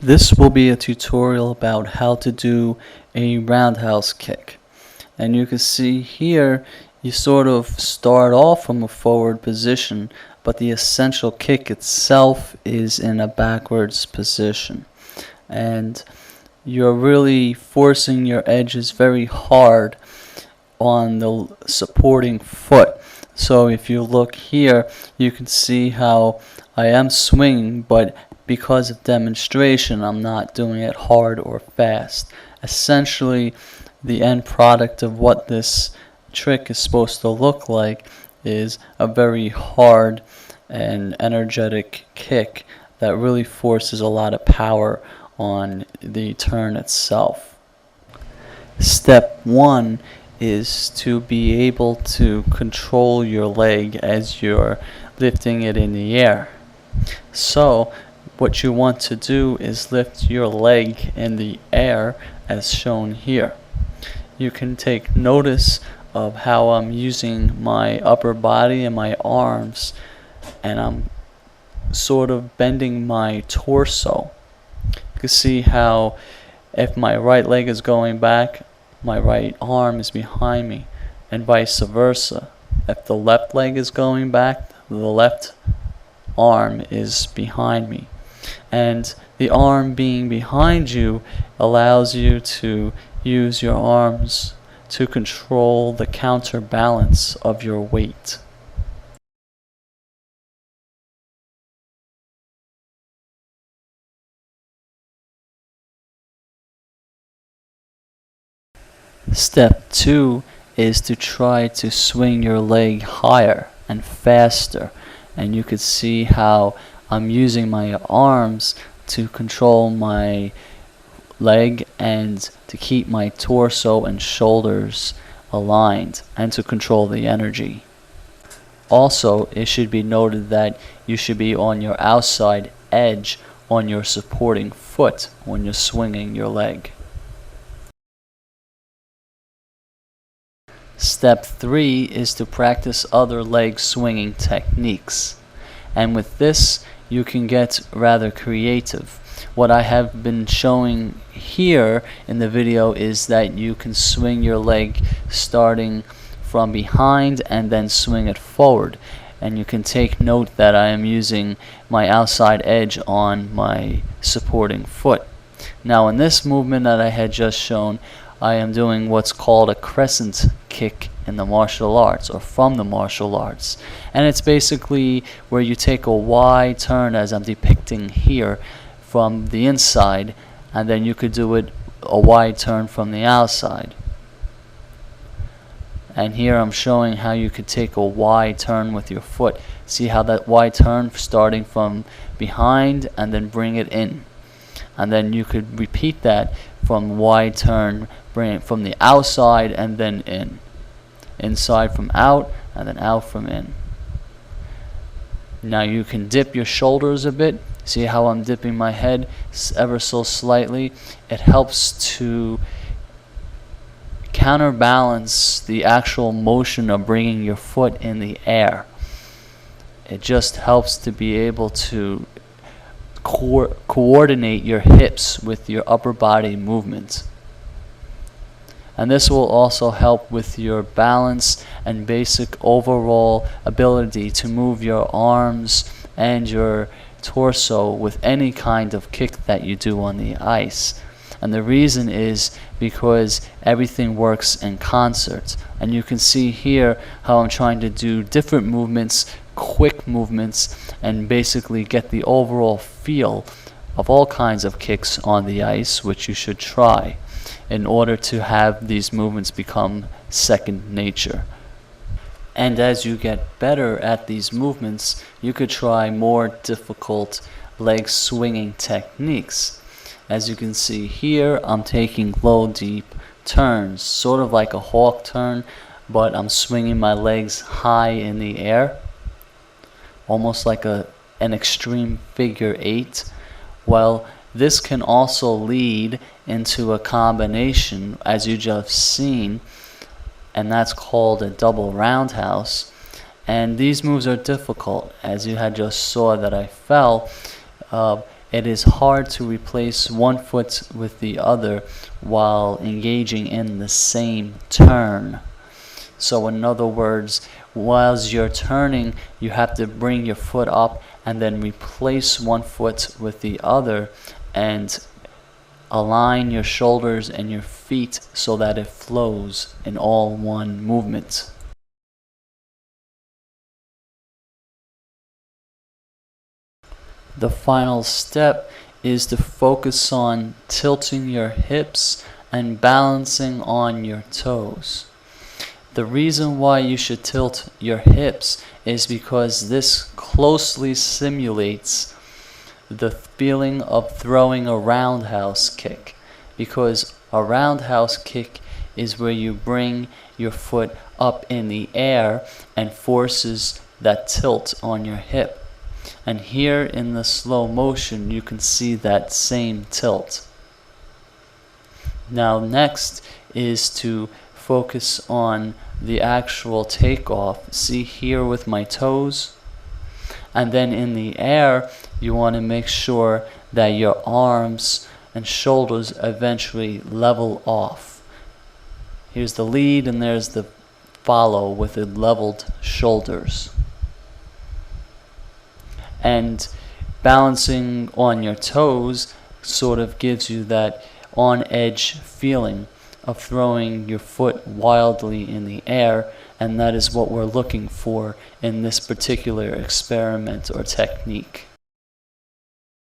This will be a tutorial about how to do a roundhouse kick. And you can see here, you sort of start off from a forward position, but the essential kick itself is in a backwards position. And you're really forcing your edges very hard on the supporting foot. So if you look here, you can see how I am swinging, but because of demonstration, I'm not doing it hard or fast. Essentially, the end product of what this trick is supposed to look like is a very hard and energetic kick that really forces a lot of power on the turn itself. Step 1 is to be able to control your leg as you're lifting it in the air. So what you want to do is lift your leg in the air as shown here. You can take notice of how I'm using my upper body and my arms, and I'm sort of bending my torso. You can see how if my right leg is going back, my right arm is behind me, and vice versa. If the left leg is going back, the left arm is behind me. And the arm being behind you allows you to use your arms to control the counterbalance of your weight. Step 2 is to try to swing your leg higher and faster, and you could see how I'm using my arms to control my leg and to keep my torso and shoulders aligned and to control the energy. Also, it should be noted that you should be on your outside edge on your supporting foot when you're swinging your leg. Step 3 is to practice other leg swinging techniques. And with this, you can get rather creative. What I have been showing here in the video is that you can swing your leg starting from behind and then swing it forward. And you can take note that I am using my outside edge on my supporting foot. Now in this movement that I had just shown, I am doing what's called a crescent kick in the martial arts, or from the martial arts. And it's basically where you take a wide turn, as I'm depicting here, from the inside, and then you could do it a wide turn from the outside. And here I'm showing how you could take a wide turn with your foot. See how that wide turn starting from behind and then bring it in. And then you could repeat that from wide turn, bring it from the outside and then in. Inside from out and then out from in. Now you can dip your shoulders a bit. See how I'm dipping my head ever so slightly? It helps to counterbalance the actual motion of bringing your foot in the air. It just helps to be able to coordinate your hips with your upper body movement. And this will also help with your balance and basic overall ability to move your arms and your torso with any kind of kick that you do on the ice. And the reason is because everything works in concert. And you can see here how I'm trying to do different movements, quick movements, and basically get the overall feel of all kinds of kicks on the ice, which you should try in order to have these movements become second nature. And as you get better at these movements, you could try more difficult leg swinging techniques. As you can see here, I'm taking low, deep turns, sort of like a hawk turn, but I'm swinging my legs high in the air, almost like an extreme figure 8. Well, this can also lead into a combination, as you just seen, and that's called a double roundhouse. And these moves are difficult, as you had just saw that I fell. it is hard to replace one foot with the other while engaging in the same turn. So in other words, whilst you're turning, you have to bring your foot up and then replace one foot with the other and align your shoulders and your feet so that it flows in all one movement. The final step is to focus on tilting your hips and balancing on your toes. The reason why you should tilt your hips is because this closely simulates the feeling of throwing a roundhouse kick, because a roundhouse kick is where you bring your foot up in the air and forces that tilt on your hip. And here in the slow motion you can see that same tilt. Now next is to focus on the actual takeoff. See here with my toes? And then in the air you want to make sure that your arms and shoulders eventually level off. Here's the lead and there's the follow with the leveled shoulders. And balancing on your toes sort of gives you that on-edge feeling of throwing your foot wildly in the air, and that is what we're looking for in this particular experiment or technique.